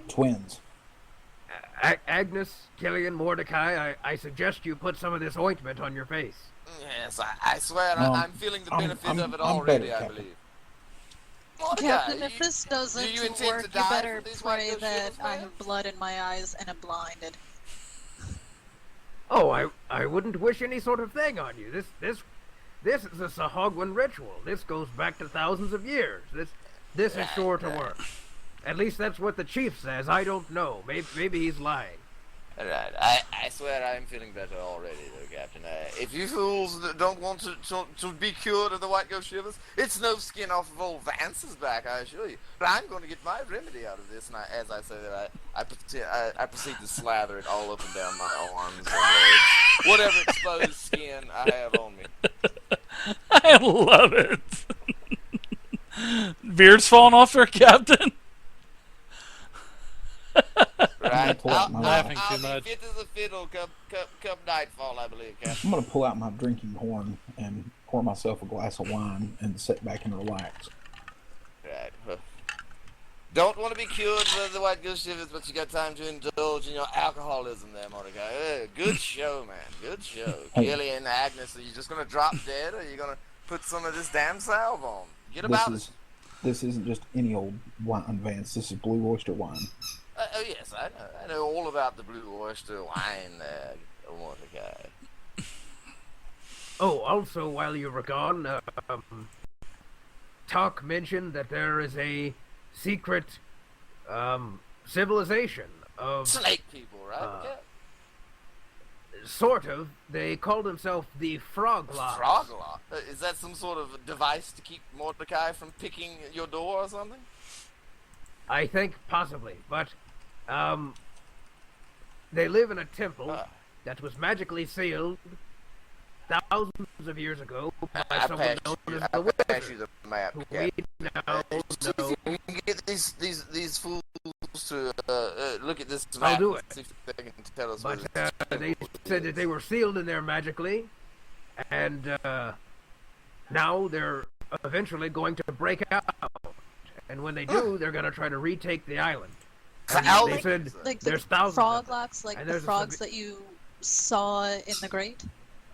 Twins. Agnes, Killian, Mordecai, I suggest you put some of this ointment on your face. Yes, I swear I'm feeling the benefit of it already, I believe. Mordecai, Captain, if this doesn't do you intend work, to you die better from these pray white that shivers, I man? have blood in my eyes and am blinded. Oh, I wouldn't wish any sort of thing on you. This is a Sahuagin ritual. This goes back to thousands of years. This is sure to work. At least that's what the chief says. I don't know. Maybe he's lying. Alright, I swear I'm feeling better already, though, Captain. If you fools don't want to be cured of the white ghost shivers, it's no skin off of old Vance's back, I assure you. But I'm going to get my remedy out of this, and as I say that, I proceed to slather it all up and down my arms and legs. Whatever exposed skin I have on me. I love it. Beard's falling off there, Captain. Right, laughing I'll too much. be fit as a fiddle come nightfall, I believe, Captain. I'm going to pull out my drinking horn and pour myself a glass of wine and sit back and relax. Right. Don't want to be cured of the white ghost shivers, but you got time to indulge in your alcoholism there, Mordecai. Good show, man. Good show. Killian, Agnes, are you just going to drop dead, or are you going to put some of this damn salve on? Get about it. This isn't just any old wine, Vance. This is Blue Oyster wine. Oh yes, I know all about the Blue Oyster wine there, Mordecai. Oh, also, while you were gone, Talk mentioned that there is a secret civilization of... Snake people, right? Yeah. Sort of. They call themselves the Froglok. Froglok? Is that some sort of device to keep Mordecai from picking your door or something? I think possibly, but they live in a temple that was magically sealed thousands of years ago by someone known as the Wilbur, pass you the map, who Captain. we now know. We can get these fools to look at this map. I'll do it. See if they can tell us But where they said that they were sealed in there magically, and now they're eventually going to break out. And when they do, they're going to try to retake the island. And they said Like there's the thousands of them. Froglocks, like And the there's a frogs that you saw in the grate?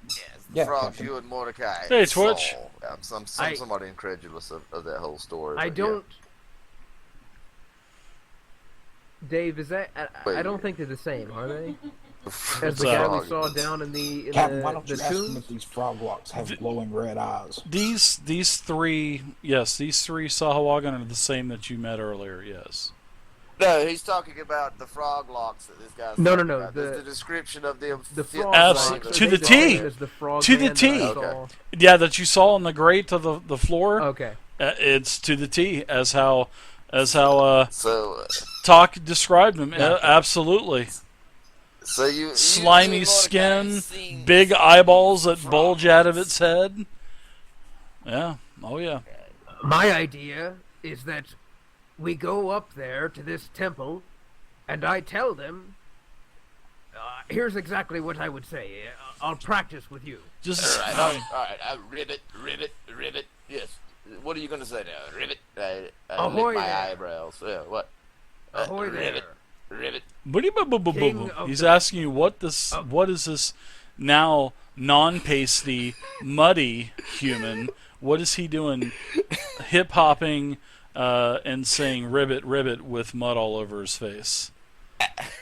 Yes, the Yeah, frogs Captain. you and Mordecai Hey, Twitch. saw. I'm somewhat incredulous of that whole story. I but don't... Dave, is that... I don't Wait. think they're the same, are they? Yeah. As the guy we saw down in Captain, why the don't you ask them tomb? if these Froglocks have glowing red eyes? These three Sahuagin are the same that you met earlier. Yes. No, he's talking about the Froglocks that this guy's No, talking no, about. the description of the frog Absolutely. locks, To the they T. saw it as the frog To the man that T. I Okay. saw. Yeah, that you saw on the grate of the floor. Okay. It's to the T as how So, Talk described them. Gotcha. Absolutely. so you Slimy and Mordecai skin, seen- big eyeballs that bulge out of its head. Yeah. Oh yeah. My idea is that we go up there to this temple, and I tell them, here's exactly what I would say. I'll practice with you. Just All right. Ribbit. Yes. What are you going to say now? Ribbit. I Ahoy lick my there. eyebrows. Yeah, what? Ahoy there. Ribbit. King of He's the- asking you what is this now non-pasty, muddy human? What is he doing? Hip hopping and saying "ribbit, ribbit" with mud all over his face.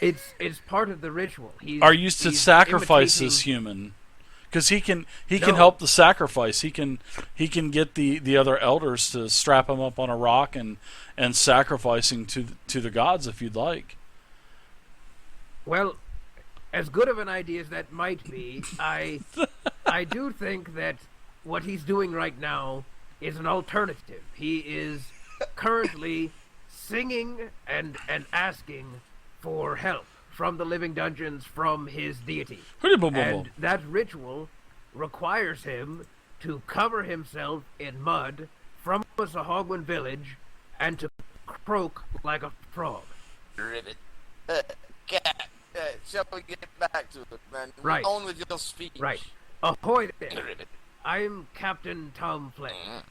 It's part of the ritual. Are you to he's sacrifice imitating- this human? Because he can No. help the sacrifice. He can get the other elders to strap him up on a rock and sacrificing to the gods if you'd like. Well, as good of an idea as that might be, I do think that what he's doing right now is an alternative. He is currently singing and asking for help from the living dungeons, from his deity. And that ritual requires him to cover himself in mud from a Sahuagin village and to croak like a frog. Ribbit. Cat. Shall we get back to it, man? Right. On with your speech. Right. Ahoy there. Ribbit. I'm Captain Tom Flame,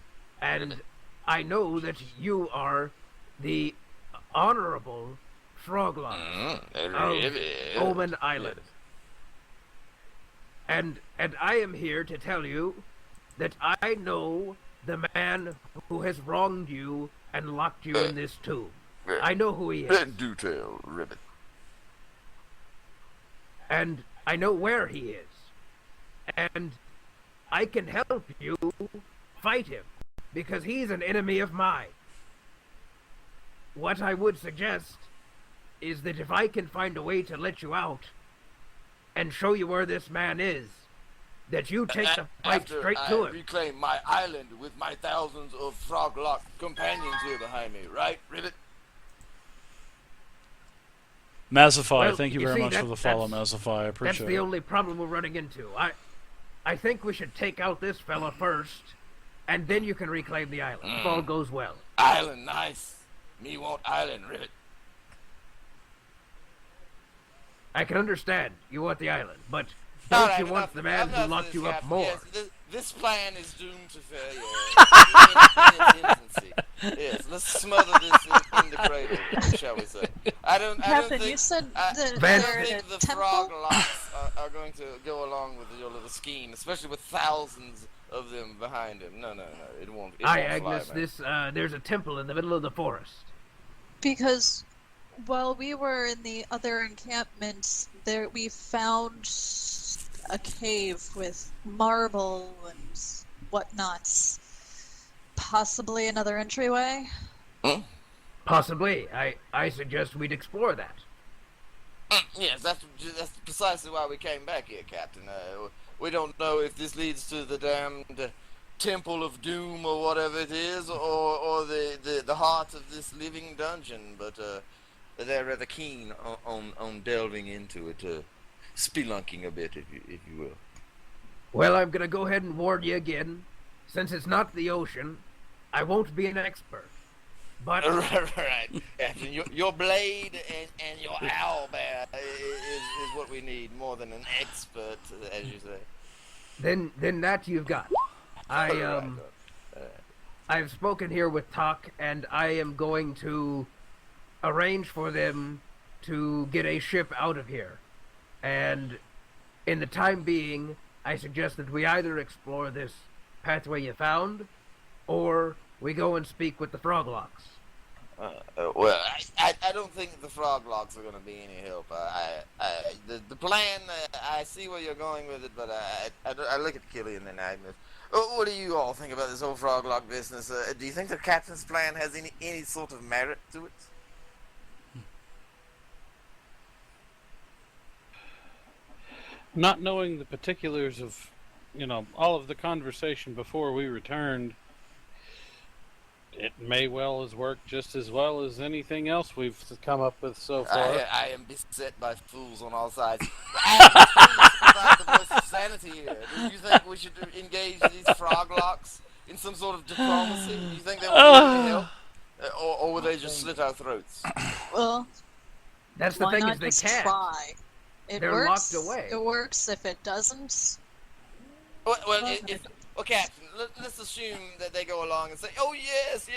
and I know that you are the honorable Froglok Ribbit. of Omen Island. And I am here to tell you that I know the man who has wronged you and locked you in this tomb. I know who he is. Do tell, Ribbit. And I know where he is. And I can help you fight him, because he's an enemy of mine. What I would suggest is that if I can find a way to let you out and show you where this man is, that you take the fight straight to him. Reclaim my island with my thousands of Froglok companions here behind me, right, Ribbit? Mazify, Well, thank you you very see, much for the follow, Mazify. I That's appreciate the it. only problem we're running into. I think we should take out this fella first, and then you can reclaim the island, if all goes well. Island, nice. Me want island, Ribbit. I can understand you want the island, but All don't right, you want enough- the man enough who of locked this, you up Captain. more? Yes, this plan is doomed to failure. in its infancy. Yes, let's smother this in the cradle, shall we say? I don't Captain, think you said I that Vance- they're don't in a think the temple? Froglocks are going to go along with your little scheme, especially with thousands of them behind him. No, it won't. It Aye, won't fly, Agnes, man. there's a temple in the middle of the forest. Because while we were in the other encampments, we found a cave with marble and whatnots. Possibly another entryway? Possibly. I suggest we'd explore that. Yes, that's precisely why we came back here, Captain. We don't know if this leads to the damned Temple of Doom or whatever it is, or the heart of this living dungeon, but they're rather keen on delving into it, spelunking a bit, if you will. Well, I'm gonna go ahead and warn you again. Since it's not the ocean, I won't be an expert. But Right, Captain. Your blade and your owl bear is what we need more than an expert, as you say. then that you've got. I've spoken here with Talk, and I am going to arrange for them to get a ship out of here. And in the time being, I suggest that we either explore this pathway you found, or we go and speak with the Froglocks. Well, I don't think the Froglocks are going to be any help. The plan, I see where you're going with it, but I look at Killian and Agnes. What do you all think about this whole Froglok business? Do you think the captain's plan has any sort of merit to it? Not knowing the particulars of, all of the conversation before we returned, it may well has worked just as well as anything else we've come up with so far. I am beset by fools on all sides. About the voice of sanity here. Do you think we should engage these Froglocks in some sort of diplomacy? Do you think they will give any help? Or will they just slit our throats? Well, That's the why thing, not is they just can't. try? It They're works. locked away. It works. If it doesn't, Well, Captain, let's assume that they go along and say, "Oh yes,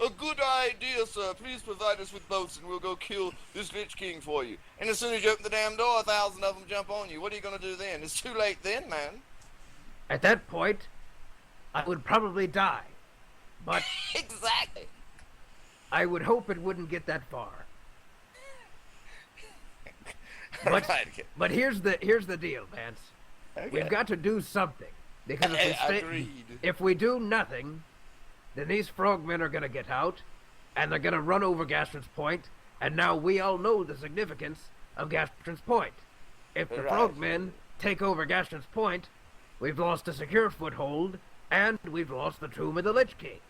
a good idea, sir. Please provide us with boats, and we'll go kill this Lich King for you." And as soon as you open the damn door, 1,000 of them jump on you. What are you gonna do then? It's too late then, man. At that point, I would probably die. But Exactly. I would hope it wouldn't get that far. But, Right, okay. but here's the deal, Vance. Okay. We've got to do something. Because Agreed. if we do nothing, then these frogmen are going to get out, and they're going to run over Gastron's Point, and now we all know the significance of Gastron's Point. If the Right. frogmen take over Gastron's Point, we've lost a secure foothold, and we've lost the Tomb of the Lich King.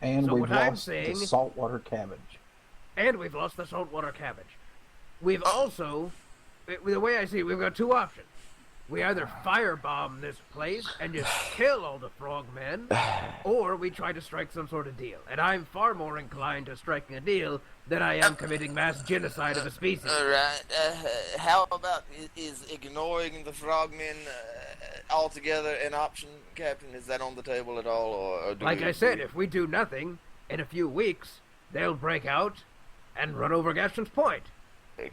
And So we've what I'm lost saying- the saltwater cabbage. And we've lost the saltwater cabbage. We've also, the way I see it, we've got two options. We either firebomb this place and just kill all the frogmen, or we try to strike some sort of deal. And I'm far more inclined to striking a deal than I am committing mass genocide of a species. Alright, how about is ignoring the frogmen altogether an option, Captain? Is that on the table at all, or do Like we, I said, if we do nothing, in a few weeks, they'll break out and run over Gastron's Point.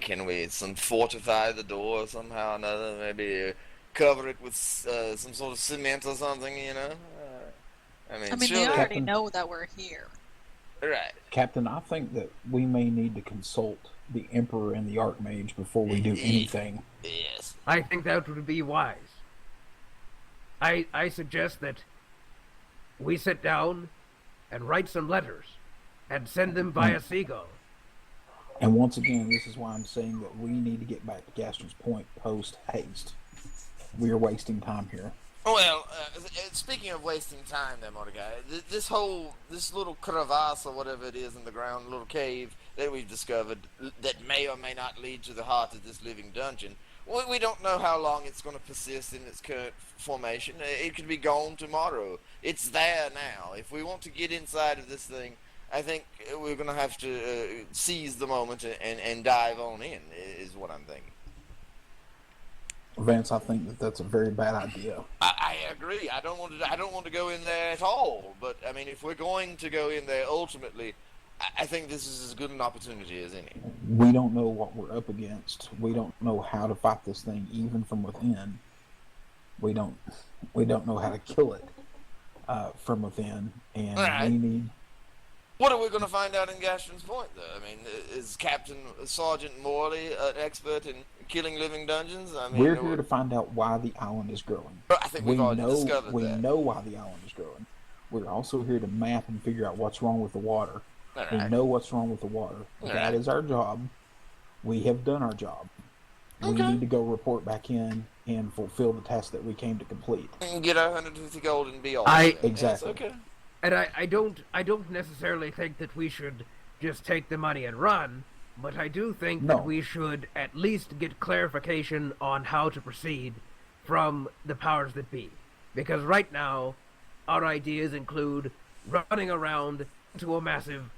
Can we fortify the door somehow or another? Maybe cover it with some sort of cement or something, you know? I mean, they surely... already Captain- know that we're here. Right. Captain, I think that we may need to consult the Emperor and the Archmage before we do anything. Yes. I think that would be wise. I suggest that we sit down and write some letters and send them via seagull. And once again, this is why I'm saying that we need to get back to Gaston's Point post-haste. We are wasting time here. Well, speaking of wasting time there, Mordecai, this little crevasse or whatever it is in the ground, little cave that we've discovered that may or may not lead to the heart of this living dungeon, we don't know how long it's going to persist in its current formation. It could be gone tomorrow. It's there now. If we want to get inside of this thing, I think we're going to have to seize the moment and dive on in, is what I'm thinking. Vance, I think that that's a very bad idea. I agree. I don't want to go in there at all. But I mean, if we're going to go in there, ultimately, I think this is as good an opportunity as any. We don't know what we're up against. We don't know how to fight this thing, even from within. We don't know how to kill it from within, and Right. we need. What are we going to find out in Gaston's Point, though? I mean, is Sergeant Morley an expert in killing living dungeons? I mean, We're here to find out why the island is growing. I think we've already discovered we that. know why the island is growing. We're also here to map and figure out what's wrong with the water. All We right. know what's wrong with the water. All That right. is our job. We have done our job. We Okay. need to go report back in and fulfill the task that we came to complete. And get our 150 gold and be all. Exactly. Yes, okay. And I don't necessarily think that we should just take the money and run, but I do think No. that we should at least get clarification on how to proceed from the powers that be. Because right now, our ideas include running around into a massive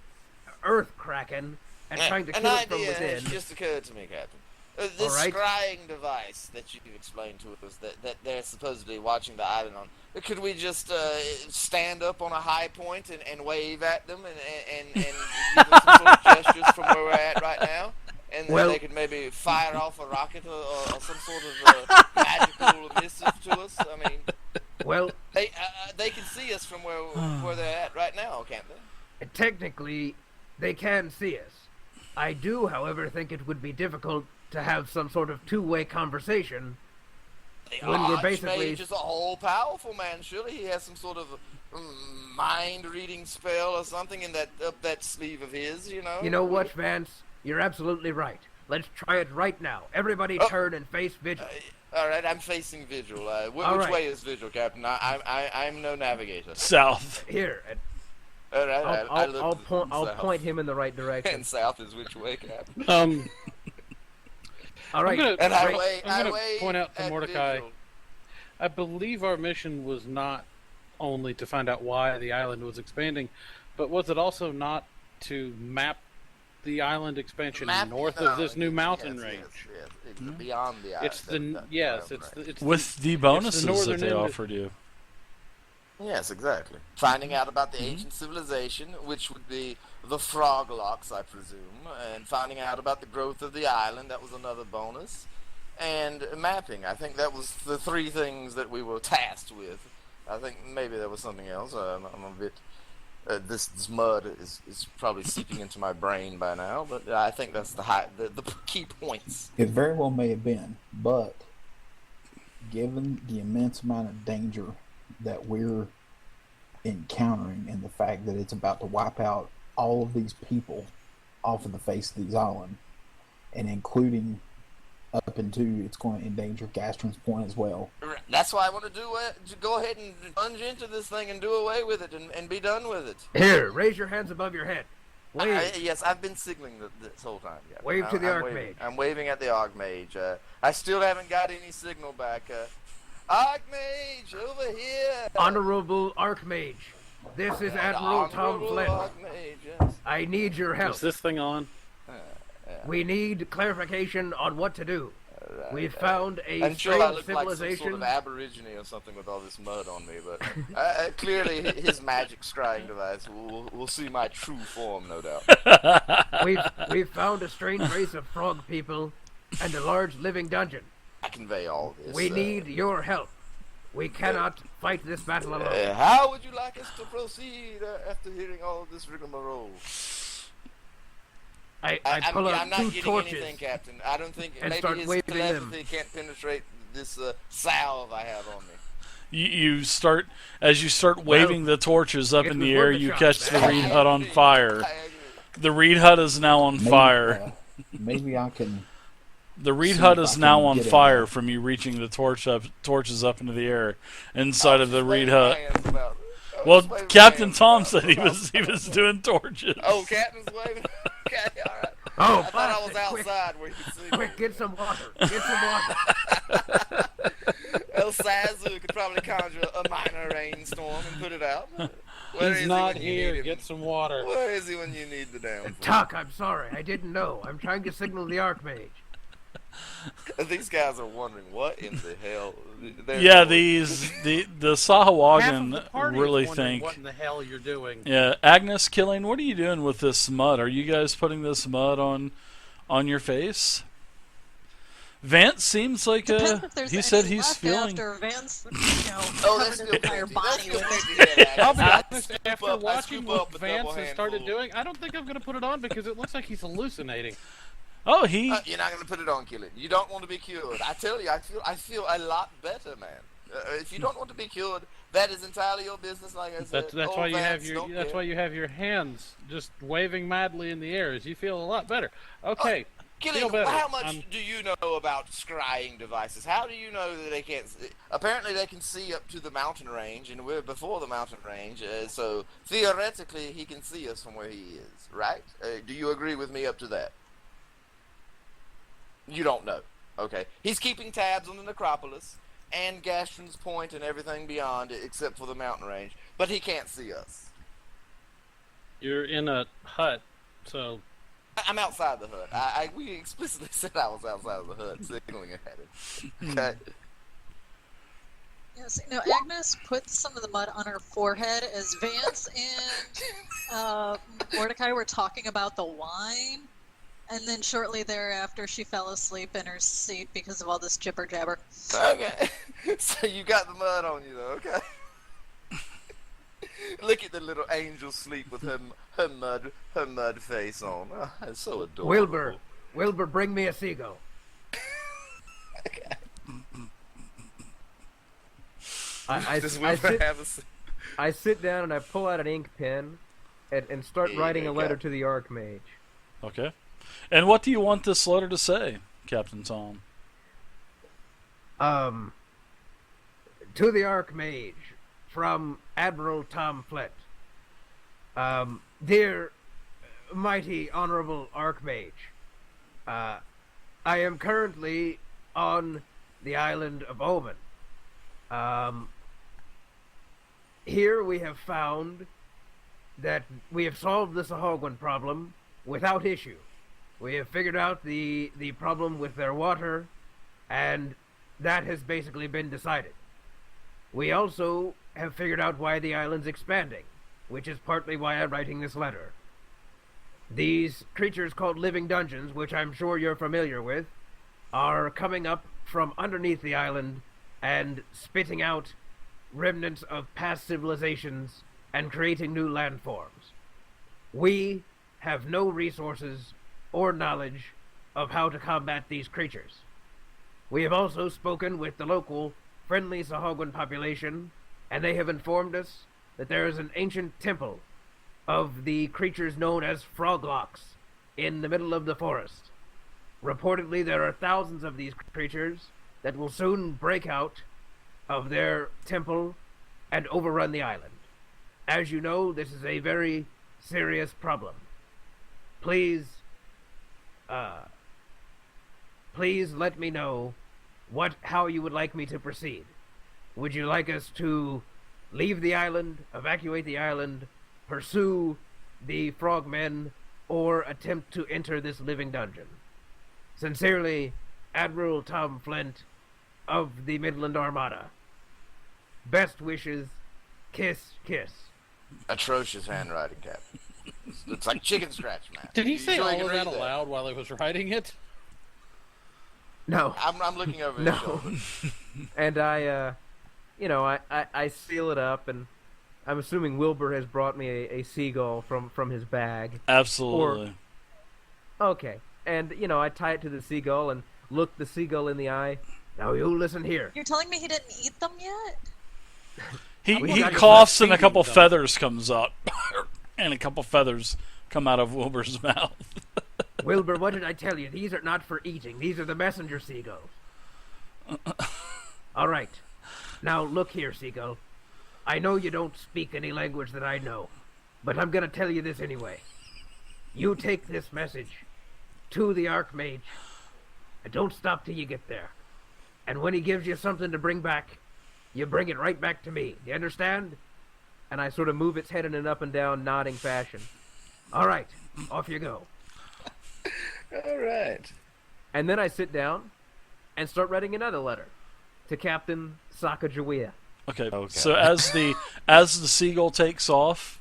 earth kraken and trying to An kill it from idea within. has just occurred to me, Captain. This All right. scrying device that you explained to us that they're supposedly watching the island on, could we just stand up on a high point and wave at them and give them some sort of gestures from where we're at right now? And then Well- they could maybe fire off a rocket or some sort of magical missive to us? I mean, Well, they can see us from where they're at right now, can't they? technically, they can see us. I do, however, think it would be difficult to have some sort of two-way conversation The when we're basically... Archmage is a whole powerful man. Surely he has some sort of mind-reading spell or something in up that sleeve of his. You know. You know what, Vance? You're absolutely right. Let's try it right now. Everybody turn and face Vigil. All right, I'm facing Vigil. Which All right. way is Vigil, Captain? I'm no navigator. South. Here, All right, I'll point him in the right direction. And south is which way, Captain? All right. And I'm I gonna wave point out to at Mordecai. Vigil. I believe our mission was not only to find out why the island was expanding, but was it also not to map the island expansion north of this new mountain range? Yes, it's beyond the island. It's it's With the bonuses that northern they end of- offered you. Yes, exactly. Finding out about the ancient civilization, which would be the Froglocks, I presume, and finding out about the growth of the island, that was another bonus, and mapping. I think that was the three things that we were tasked with. I think maybe there was something else. I'm a bit... this mud is probably seeping into my brain by now, but I think that's the key points. It very well may have been, but given the immense amount of danger that we're encountering and the fact that it's about to wipe out all of these people off of the face of these islands, and including up into it's going to endanger Gaston's Point as well. That's why I want to go ahead and plunge into this thing and do away with it and be done with it. Here, raise your hands above your head. Wave. Yes, I've been signaling this whole time. Yeah. Wave to the I'm Archmage. waving. I'm waving at the Archmage. I still haven't got any signal back. Archmage, over here! Honorable Archmage, this is Admiral Tom Honorable Flynn. Archmage, yes. I need your help. Is this thing on? We need clarification on what to do. We found a I'm sure I strange look like some sort civilization. of aborigine or something with all this mud on me, but clearly his magic scrying device will see my true form, no doubt. We've found a strange race of frog people and a large living dungeon. I convey all this. We need your help. We cannot fight this battle alone. How would you like us to proceed after hearing all of this rigmarole? I pull out I'm not two getting torches. anything, Captain. I don't think and maybe start his waving them. telepathy can't penetrate this salve I have on me. You start as you start waving the torches up it in was the worth air. a You shot, catch man. the reed hut on fire. I agree. The reed hut is now on fire. Maybe I can. The reed See hut if is I now can on get in fire there. from you reaching the torches up into the air inside of the reed hut. Well, Captain Tom said he was doing torches. Oh, Captain's waving. Okay, all right. Oh, I thought I was quick, outside where you could see. quick, get some water. Get some water. El Sazu could probably conjure a minor rainstorm and put it out. Where is He's he not when you here. need him? Get some water. Where is he when you need the damn fool? Tuck, I'm sorry. I didn't know. I'm trying to signal the Archmage. These guys are wondering what in the hell. Yeah, doing. the Half of the Sahuagin party is really wondering think. what in the hell you're doing. Yeah, Agnes, Killian, what are you doing with this mud? Are you guys putting this mud on your face? Vance seems like Depends if there's he any said he's left feeling. after Vance, Oh, covered that's his still entire plenty. body That's with still it. plenty, yeah, I'll be I honest, scoop after up- I watching scoop what up a Vance double has started handful. doing, I don't think I'm going to put it on because it looks like he's hallucinating. Oh, he. You're not gonna put it on, Killian. You don't want to be cured. I tell you, I feel a lot better, man. If you don't want to be cured, that is entirely your business. Like I said, That's Old why you have Vance your don't that's care. why you have your hands just waving madly in the air as you feel a lot better. Okay, feel Killian, better. how much I'm- do you know about scrying devices? How do you know that they can't? Apparently, they can see up to the mountain range, and we're before the mountain range. So theoretically, he can see us from where he is. Right? Do you agree with me up to that? You don't know. Okay. He's keeping tabs on the necropolis and Gastron's Point and everything beyond, except for the mountain range. But he can't see us. You're in a hut, so I'm outside the hut. We explicitly said I was outside of the hut, signaling at him. Okay. Yes, Agnes put some of the mud on her forehead as Vance and Mordecai were talking about the wine. And then shortly thereafter, she fell asleep in her seat because of all this jibber jabber. Okay. So you got the mud on you, though. Okay. Look at the little angel sleep with her mud face on. Oh, it's so adorable. Wilbur, bring me a seagull. Okay. I Does Wilbur sit, have a s- I sit down and I pull out an ink pen and start There you writing go, a letter Cap. to the Archmage. Okay. And what do you want this letter to say, Captain Tom? To the Archmage from Admiral Tom Flett. Dear mighty honorable Archmage, I am currently on the island of Omen. Here we have found that we have solved the Sahuagin problem without issue. We have figured out the problem with their water, and that has basically been decided. We also have figured out why the island's expanding, which is partly why I'm writing this letter. These creatures called living dungeons, which I'm sure you're familiar with, are coming up from underneath the island and spitting out remnants of past civilizations and creating new landforms. We have no resources or knowledge of how to combat these creatures. We have also spoken with the local friendly Sahuagin population, and they have informed us that there is an ancient temple of the creatures known as Frogloks in the middle of the forest. Reportedly, there are thousands of these creatures that will soon break out of their temple and overrun the island. As you know, this is a very serious problem. Please let me know how you would like me to proceed. Would you like us to leave the island, evacuate the island, pursue the frogmen, or attempt to enter this living dungeon? Sincerely, Admiral Tom Flint of the Midland Armada. Best wishes, kiss, kiss. Atrocious handwriting, Captain. It's like chicken scratch, man. Did he You say sure you all can of read that aloud while he was writing it? No. I'm looking over his No. shoulder. And I seal it up, and I'm assuming Wilbur has brought me a seagull from his bag. Absolutely. Okay. And, I tie it to the seagull and look the seagull in the eye. Now you listen here. You're telling me he didn't eat them yet? He We got coughs to and a couple feeding them. feathers comes up, and a couple feathers come out of Wilbur's mouth. Wilbur, what did I tell you? These are not for eating. These are the messenger seagulls. All right. Now look here, seagull. I know you don't speak any language that I know, but I'm going to tell you this anyway. You take this message to the Archmage, and don't stop till you get there. And when he gives you something to bring back, you bring it right back to me. You understand? And I sort of move its head in an up and down nodding fashion. All right, off you go. All right. And then I sit down and start writing another letter to Captain Sacagawea. Okay. Okay. So as the seagull takes off,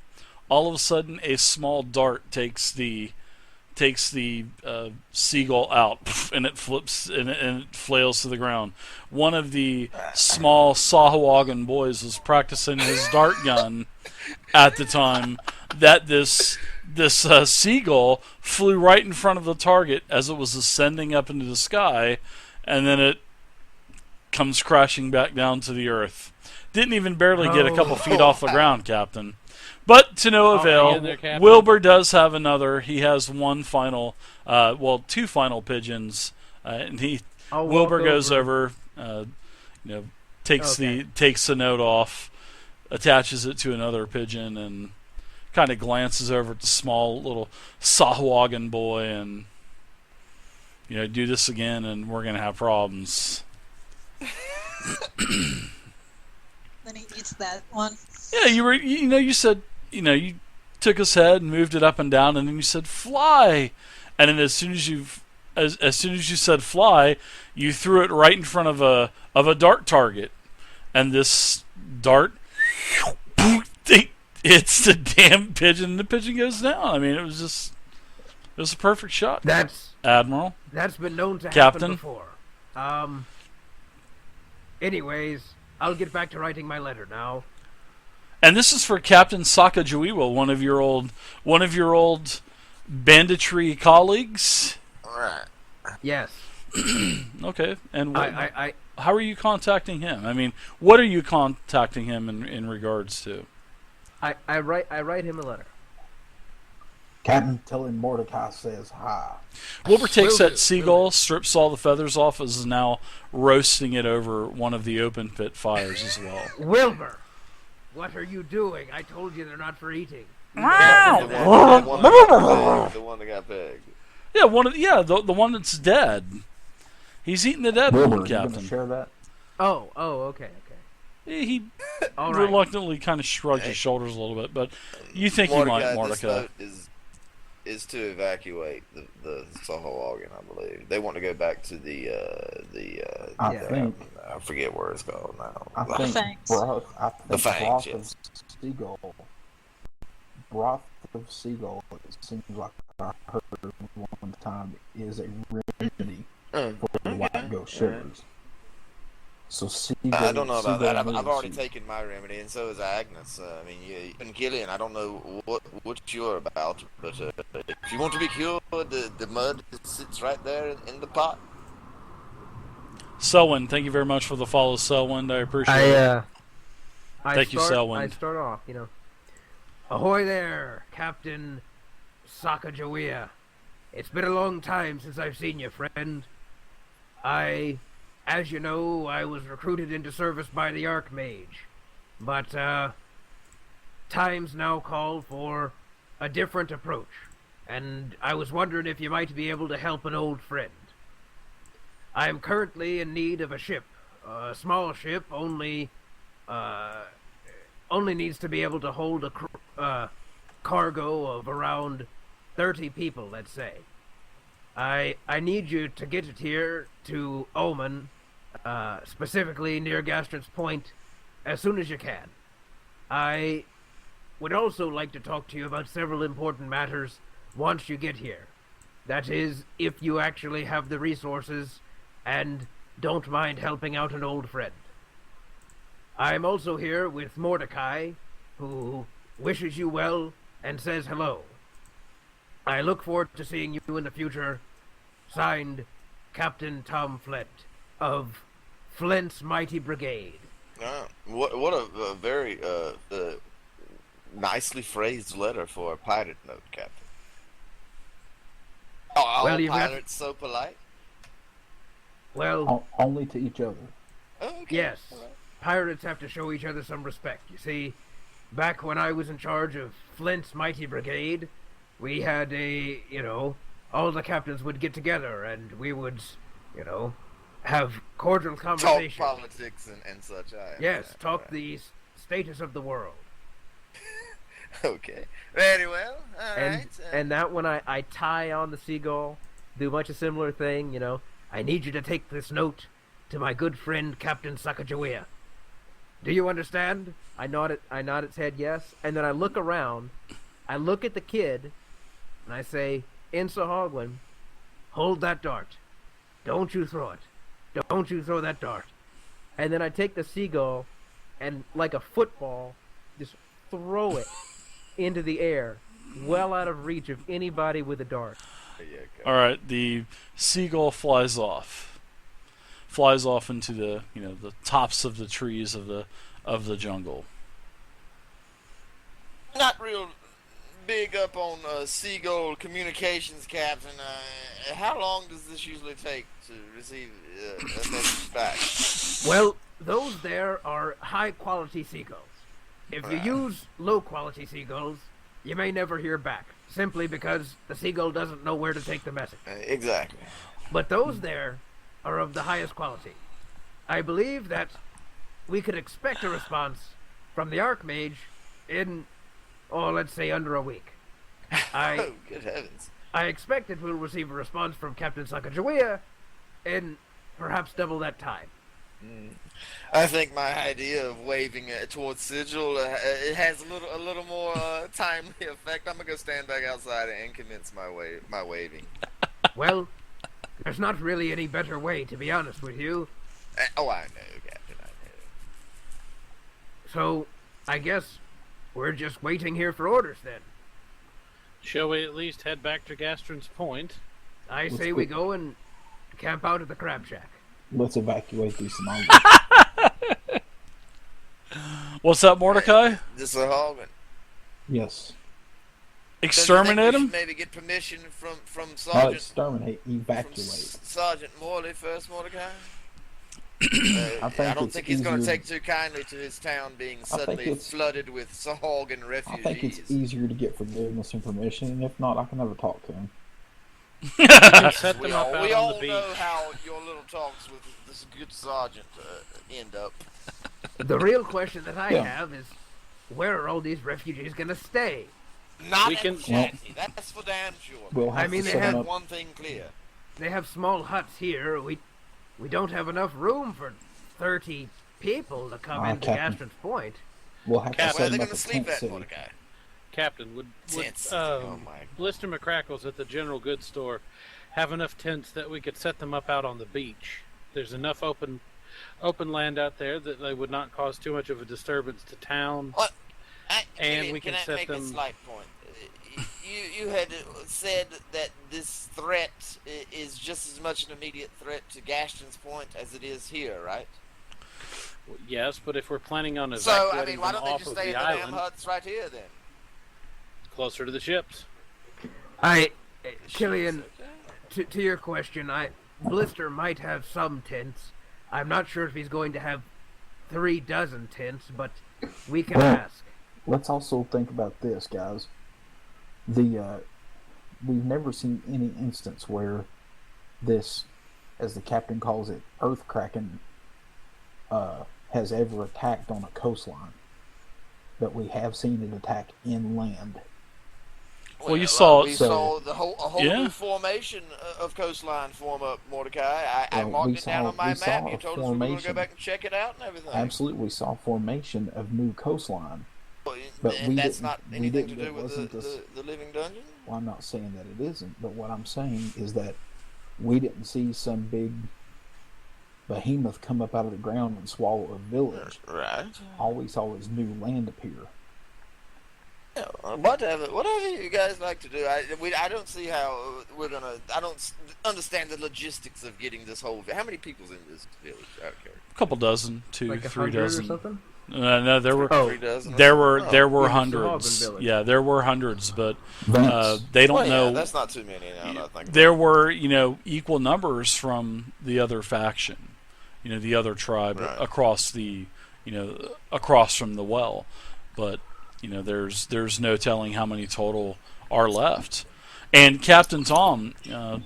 all of a sudden a small dart takes the seagull out, and it flips and it flails to the ground. One of the small Sahuagin boys was practicing his dart gun at the time that this seagull flew right in front of the target as it was ascending up into the sky, and then it comes crashing back down to the earth. Didn't even barely get a couple feet off the ground, Captain. But to no avail. hang in there, Captain. Wilbur does have another. He has one final, two final pigeons, and I'll Wilbur walk goes over, takes the note off, attaches it to another pigeon, and kind of glances over at the small little Sahuagin boy, and do this again, and we're gonna have problems. Then he eats that one. Yeah, you said, you took his head and moved it up and down, and then you said fly, and then as soon as you said fly, you threw it right in front of a dart target, and this dart hits the damn pigeon, and the pigeon goes down. I mean, it was a perfect shot. That's Admiral. been known to Captain. happen before. Anyways, I'll get back to writing my letter now. And this is for Captain Sacagawea, one of your old banditry colleagues. All right. Yes. Okay. And I how are you contacting him? I mean, what are you contacting him in regards to? I write him a letter. Captain, tell him Mordecai says hi. Wilbur takes Will that do, seagull, strips all the feathers off, is now roasting it over one of the open pit fires as well. Wilbur, what are you doing? I told you they're not for eating. The one that got pegged. Yeah, the one that's dead. He's eating the dead Wilbur, one, you gonna Captain. share that? Oh, okay. He All right. reluctantly kind of shrugged his shoulders a little bit, but you think he might, Mordecai. This note is to evacuate the Sahuagin, I believe. They want to go back to I think I forget where it's called now. I think Fangs. The fangs, yes. Broth of seagull. It seems like I heard one time is a remedy for the white ghost shivers. So seagull. I don't know about that. seagull I've already means- taken my remedy, and so has Agnes. I mean, you and Killian. I don't know what you're about, but if you want to be cured, the mud sits right there in the pot. Selwyn, thank you very much for the follow, Selwyn. I appreciate it. Thank you, Selwyn. I start off, Ahoy there, Captain Sacagawea. It's been a long time since I've seen you, friend. As you know, I was recruited into service by the Archmage. But, times now call for a different approach. And I was wondering if you might be able to help an old friend. I am currently in need of a ship. A small ship, only needs to be able to hold a cargo of around 30 people, let's say. I need you to get it here to Omen, specifically near Gastron's Point, as soon as you can. I would also like to talk to you about several important matters once you get here. That is, if you actually have the resources and don't mind helping out an old friend. I'm also here with Mordecai, who wishes you well and says hello. I look forward to seeing you in the future. Signed, Captain Tom Flint of Flint's Mighty Brigade. What a very nicely phrased letter for a pirate note, Captain. Oh, all pirates so polite? Well, only to each other. Oh, okay. Yes. All right. Pirates have to show each other some respect. You see, back when I was in charge of Flint's Mighty Brigade, we had all the captains would get together and we would, have cordial conversations. Talk politics and such. Yes, talk right. the status of the world. Okay. Very well. All and right. and that when I tie on the seagull, do much a similar thing, I need you to take this note to my good friend Captain Sacagawea. Do you understand? I nod its head yes, and then I look around, I look at the kid, and I say, in Sahuagin, hold that dart. Don't you throw it. Don't you throw that dart. And then I take the seagull and, like a football, just throw it into the air, well out of reach of anybody with a dart. All right, the seagull flies off into the the tops of the trees of the jungle. Not real big up on seagull communications, Captain. How long does this usually take to receive a message back? Well, those there are high-quality seagulls. If you Right. use low-quality seagulls, you may never hear back, simply because the seagull doesn't know where to take the message. Exactly. But those there are of the highest quality. I believe that we could expect a response from the Archmage in, let's say under a week. Oh, good heavens. I expect that we'll receive a response from Captain Sacagawea in perhaps double that time. I think my idea of waving towards Sigil it has a little more timely effect. I'm gonna go stand back outside and commence my waving. Well, there's not really any better way, to be honest with you. Oh, I know, Captain. I know. So, I guess we're just waiting here for orders then. Shall we at least head back to Gastron's Point? I Let's say go. we go and camp out at the crab shack. Let's evacuate these Somalis. What's up, Mordecai? This is a Hogan. Yes. Exterminate him? Maybe get permission from Not Sergeant exterminate, evacuate. Sergeant Morley first, Mordecai. I don't it's think he's going to easier- take too kindly to his town being think suddenly it's- flooded with Sahuagin I refugees. think it's easier to get forgiveness and permission, and if not, I can never talk to him. We can set We them up all, out we on all the beach. know how your little talks with this good sergeant end up. The real question that I Yeah. have is, where are all these refugees going to stay? Not We in can- the shanty. That's for damn sure. We'll have I mean, to they set have up. One thing clear. They have small huts here. We don't have enough room for 30 people to come into Captain. Gastron's Point. We'll have to Cap- set Where are they them up going to a sleep tent at, city. Mordecai? Captain, would Tents. Oh my. Blister McCrackles at the general goods store have enough tents that we could set them up out on the beach? There's enough open land out there that they would not cause too much of a disturbance to town. What? And Killian, we can I set make a them- slight point? You had said that this threat is just as much an immediate threat to Gastron's Point as it is here, right? Yes, but if we're planning on So, I evacuating mean, why them don't they off just of stay the in the damn island, huts right here then? closer to the ships. Killian, to your question, Blister might have some tents. I'm not sure if he's going to have 36 tents, but we can Well, ask. Let's also think about this, guys. We've never seen any instance where this, as the captain calls it, Earth Kraken, has ever attacked on a coastline. But we have seen it attack inland. Well, you saw we So- saw a whole Yeah. new formation of coastline form up, Mordecai. I Well, marked we it down saw- on my we saw map. a You told us we were going to go formation. back and check it out and everything. Absolutely, we saw formation of new coastline. But and we that's didn't- not we anything to didn't- do it with wasn't this- the living dungeon? Well, I'm not saying that it isn't, but what I'm saying is that we didn't see some big behemoth come up out of the ground and swallow a village. Right. All we saw was new land appear. Yeah, whatever you guys like to do. I don't see how we're gonna. I don't understand the logistics of getting this whole. How many people's in this village? Out here? a couple dozen, Like 3 100 or dozen. something? No, there were Oh. 3 dozen. or there something? were Oh. there were in hundreds. Sahuagin village. Yeah, there were hundreds, but Vance, they don't Well, yeah, know. that's not too many now. I think There were, equal numbers from the other faction, the other tribe Right. across the, across from the well, but there's no telling how many total are left. And Captain Tom,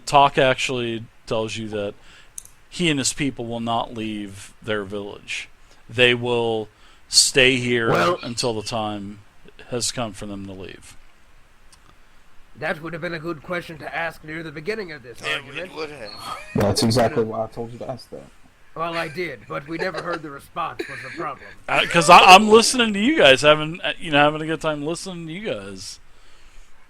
Talk actually tells you that he and his people will not leave their village. They will stay here Well- until the time has come for them to leave. That would have been a good question to ask near the beginning of this Yeah, argument. it would have. that's exactly why I told you to ask that. Well, I did, but we never heard the response. Was the problem? Because I'm listening to you guys, having a good time listening to you guys.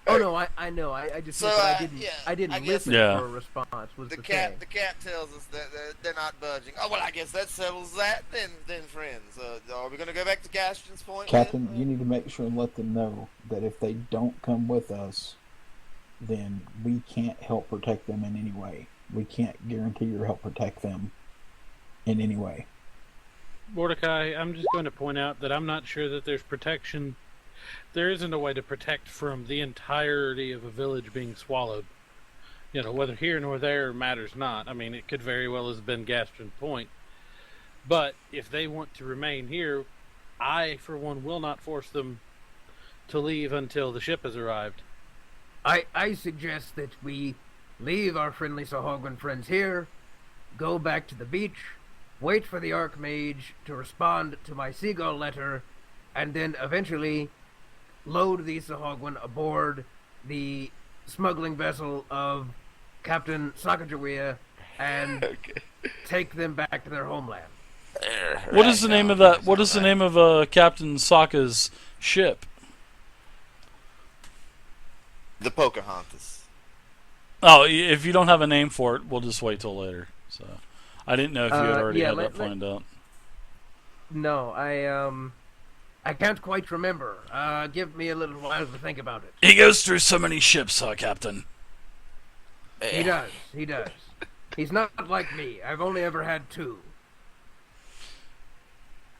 Oh no, I know. I just So, meant that yeah, I didn't I guess- listen Yeah. for a response. Was The the cat thing. the cat tells us that they're not budging. Oh well, I guess that settles that. Then friends, are we gonna go back to Gaston's Point? Captain, then? you need to make sure and let them know that if they don't come with us, then we can't help protect them in any way. We can't guarantee or help protect them in any way. Mordecai, I'm just going to point out that I'm not sure that there's protection. There isn't a way to protect from the entirety of a village being swallowed. Whether here nor there matters not. I mean, it could very well have been Gaston Point. But if they want to remain here, I, for one, will not force them to leave until the ship has arrived. I suggest that we leave our friendly Sahuagin friends here, go back to the beach, wait for the Archmage to respond to my seagull letter, and then eventually load the Sahuagin aboard the smuggling vessel of Captain Sacagawea and Okay. take them back to their homeland. What is the name of that? What is the name of Captain Sokka's ship? The Pocahontas. Oh, if you don't have a name for it, we'll just wait till later. So, I didn't know if you had already yeah, had let- that planned out. No, I can't quite remember. Give me a little while to think about it. He goes through so many ships, Captain. He does. He does. He's not like me. I've only ever had 2.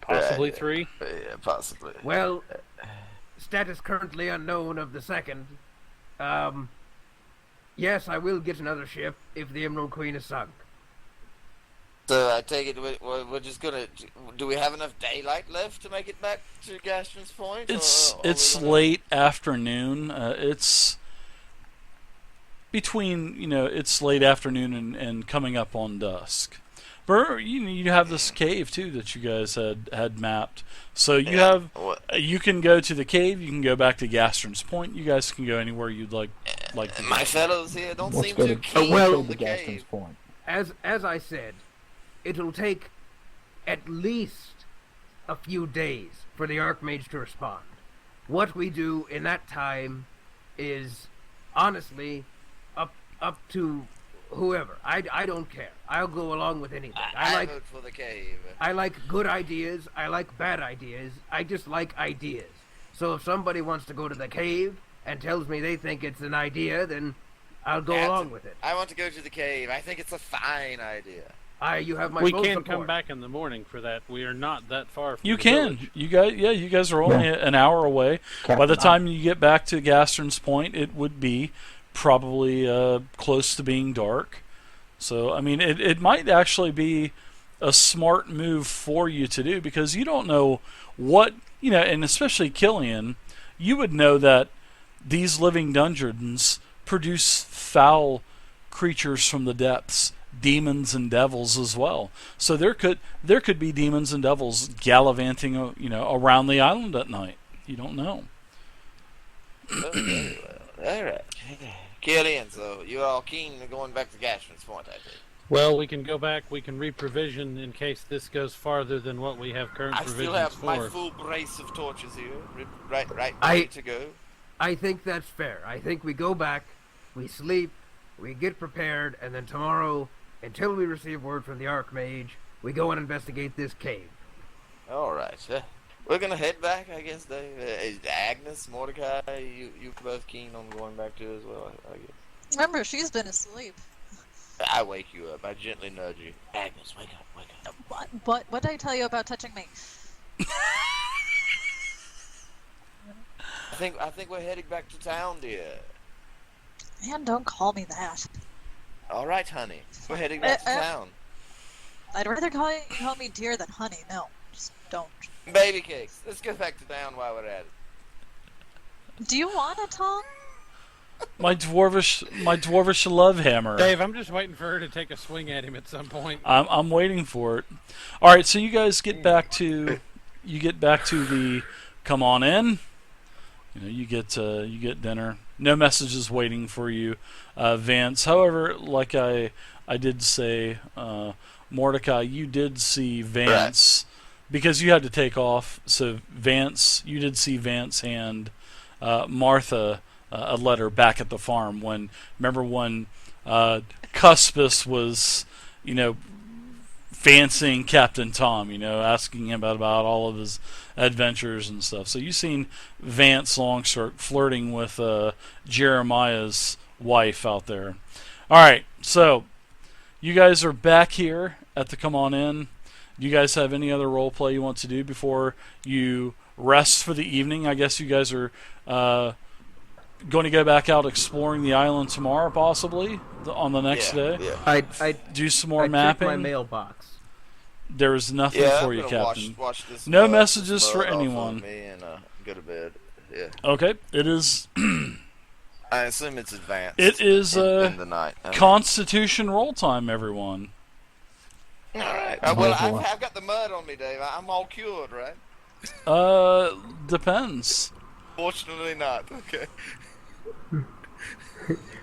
Possibly 3. Yeah, possibly. Well, status currently unknown of the second. Yes, I will get another ship if the Emerald Queen is sunk. So I take it we're just gonna. Do we have enough daylight left to make it back to Gaston's Point? It's or are it's we gonna- late afternoon. It's between it's late afternoon and coming up on dusk. But you have this cave too that you guys had mapped. So you Yeah, have what- you can go to the cave. You can go back to Gaston's Point. You guys can go anywhere you'd like to go. My fellows here don't Let's seem go too to, keen well, go on to the Gaston's cave. Point. As I said, it'll take at least a few days for the Archmage to respond. What we do in that time is honestly up to whoever. I don't care. I'll go along with anything. I vote for the cave. I like good ideas. I like bad ideas. I just like ideas. So if somebody wants to go to the cave and tells me they think it's an idea, then I'll go Captain, along with it. I want to go to the cave. I think it's a fine idea. You have my We full can support. come back in the morning for that. We are not that far from You the can. village. You guys are only an hour away. By the Captain, time you get back to Gaston's Point, it would be probably close to being dark. So, I mean, it might actually be a smart move for you to do because you don't know what, and especially Killian, you would know that these living dungeons produce foul creatures from the depths, demons and devils as well. So there could be demons and devils gallivanting, around the island at night. You don't know. Oh, very well. Alright. Killian, so you're all keen on going back to Gashman's Point, I think. Well, we can go back. We can reprovision in case this goes farther than what we have current I provisions still have for. my full brace of torches here, right, ready to go. I think that's fair. I think we go back, we sleep, we get prepared, and then tomorrow, until we receive word from the Archmage, we go and investigate this cave. Alright, we're gonna head back, I guess, Dave. Is Agnes, Mordecai, you both keen on going back too as well, I guess. Remember, she's been asleep. I wake you up. I gently nudge you. Agnes, wake up, wake up. What did I tell you about touching me? I think we're heading back to town, dear. Man, don't call me that. All right, honey. We're heading back to town. I'd rather call me dear than honey. No, just don't. Baby cakes. Let's go back to town while we're at it. Do you want a tongue? My dwarvish love hammer. Dave, I'm just waiting for her to take a swing at him at some point. I'm waiting for it. All right, so you guys get back to the come on in. You get dinner. No messages waiting for you, Vance. However, like I did say, Mordecai, you did see Vance because you had to take off. So Vance, you did see Vance hand Martha a letter back at the farm remember when Cuspis was, fancying Captain Tom, asking him about all of his adventures and stuff. So you've seen Vance Longshirt flirting with Jeremiah's wife out there. All right, so you guys are back here at the Come On In. Do you guys have any other role play you want to do before you rest for the evening? I guess you guys are going to go back out exploring the island tomorrow, possibly on the next day. Yeah. I Do some more check mapping. my mailbox. There is nothing for I'm you, gonna Captain. Wash this No mud- messages this for mud off anyone. of me and go to bed. Yeah. Okay, it is. I assume it's advanced. It is in the night. Constitution roll time, everyone. All right. Oh, Well, boy. I've got the mud on me, Dave. I'm all cured, right? Depends. Fortunately not. Okay.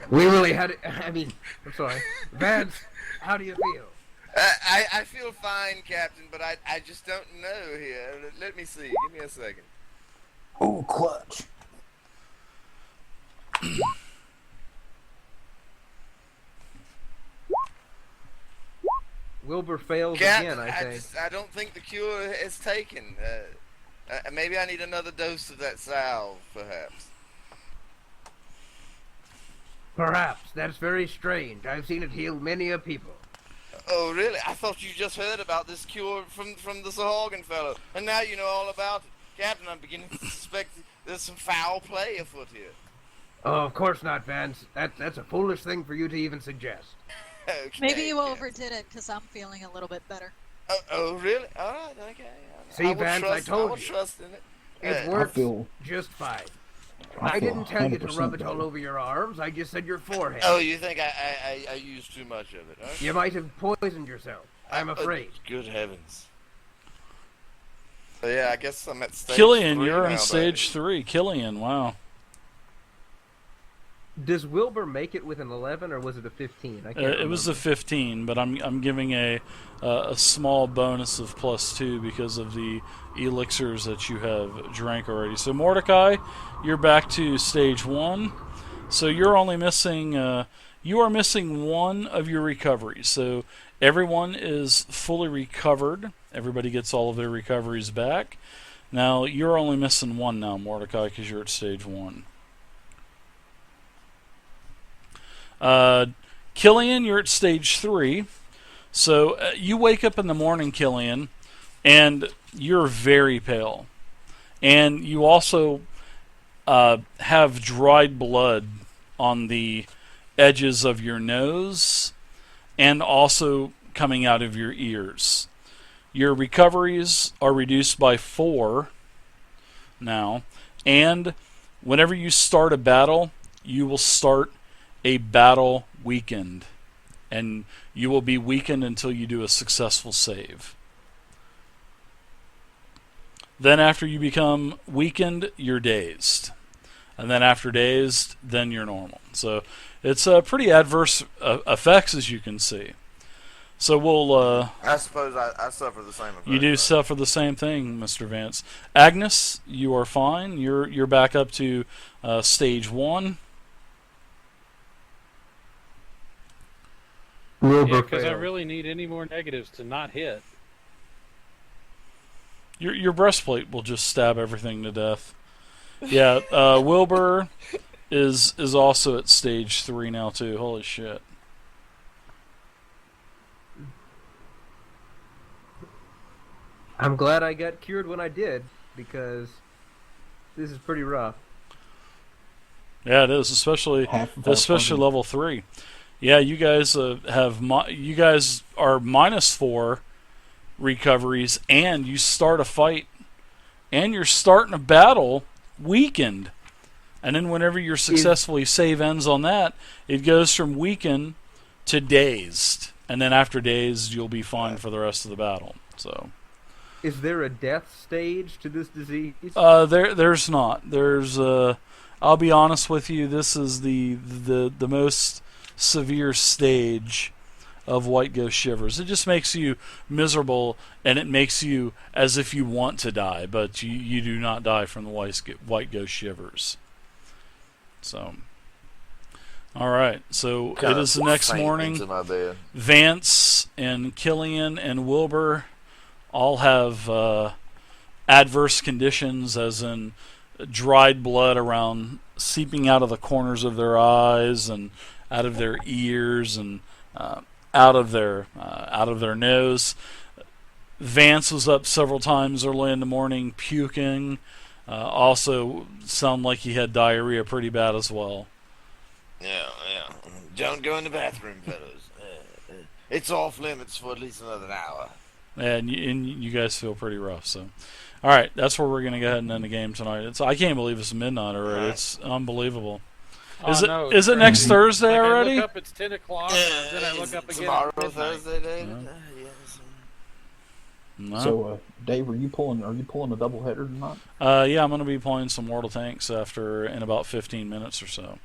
We really had it. I mean, I'm sorry. Vance, how do you feel? I feel fine, Captain, but I just don't know here. Let me see. Give me a second. Oh, clutch. Wilbur fails Captain, again, I think. I don't think the cure is taken. Maybe I need another dose of that salve, perhaps. Perhaps. That's very strange. I've seen it heal many a people. Oh, really? I thought you just heard about this cure from the Sahuagin fellow, and now you know all about it. Captain, I'm beginning to suspect there's some foul play afoot here. Oh, of course not, Vance. That's a foolish thing for you to even suggest. Okay, Maybe you Captain. overdid it because I'm feeling a little bit better. Oh, really? All right, okay. See, will Vance, trust, I told will you. trust in it. It Yeah. works feel- just fine. I I feel didn't tell you to 100% rub it all better. over your arms. I just said your forehead. Oh, you think I used too much of it, huh? You might have poisoned yourself. I'm afraid. Good heavens. So, yeah, I guess I'm at stage Killian, 3 you're now, on stage baby. 3. Killian, wow. Does Wilbur make it with an 11, or was it a 15? I can't It was a 15, but I'm giving a small bonus of +2 because of the elixirs that you have drank already. So Mordecai, you're back to stage 1. So you're only missing you are missing one of your recoveries. So everyone is fully recovered. Everybody gets all of their recoveries back. Now you're only missing one now, Mordecai, because you're at stage 1. Killian, you're at stage 3. So you wake up in the morning, Killian, and you're very pale. And you also have dried blood on the edges of your nose and also coming out of your ears. Your recoveries are reduced by 4 now. And whenever you start a battle, you will start a battle weakened, and you will be weakened until you do a successful save. Then after you become weakened, you're dazed. and then after days, then you're normal. So it's pretty adverse effects, as you can see. So we'll. I suppose I suffer the same effect. You do suffer the same thing, Mr. Vance. Agnes, you are fine. You're back up to stage 1. Yeah, because I really need any more negatives to not hit. Your breastplate will just stab everything to death. Yeah, Wilbur is also at stage 3 now too. Holy shit. I'm glad I got cured when I did, because this is pretty rough. Yeah, it is, especially level 3. Yeah, you guys you guys are -4 recoveries, and you start a fight, and you're starting a battle weakened. And then whenever your successfully save ends on that, it goes from weakened to dazed. And then after dazed, you'll be fine for the rest of the battle. So, is there a death stage to this disease? There's not. There's I'll be honest with you, this is the most severe stage of White Ghost Shivers. It just makes you miserable, and it makes you as if you want to die, but you do not die from the White Ghost Shivers. So, all right. So it is the next morning. Vance and Killian and Wilbur all have adverse conditions, as in dried blood around seeping out of the corners of their eyes and out of their ears and out of their nose. Vance was up several times early in the morning puking. Also sounded like he had diarrhea pretty bad as well. Yeah. Don't go in the bathroom, fellas. It's off limits for at least another hour. And you guys feel pretty rough. So, all right, that's where we're gonna go ahead and end the game tonight. I can't believe it's midnight already. It's unbelievable. Is it next Thursday already? I look up, it's 10 o'clock, and then I look up again. Tomorrow, Thursday, David? Yes. No. So, Dave, are you pulling a doubleheader tonight? Yeah, I'm going to be playing some Mortal Tanks in about 15 minutes or so.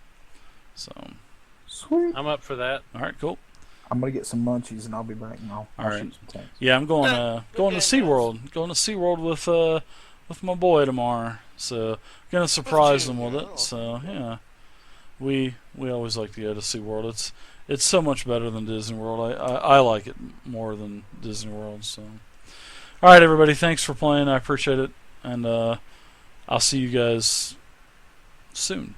So, sweet. I'm up for that. All right, cool. I'm going to get some munchies, and I'll be back, and I'll right. shoot some tanks. Yeah, I'm going to SeaWorld. Going to SeaWorld with my boy tomorrow. So, going to surprise him with it. So, yeah. We always like to go to SeaWorld. It's so much better than Disney World. I like it more than Disney World. So, all right, everybody, thanks for playing. I appreciate it, and I'll see you guys soon.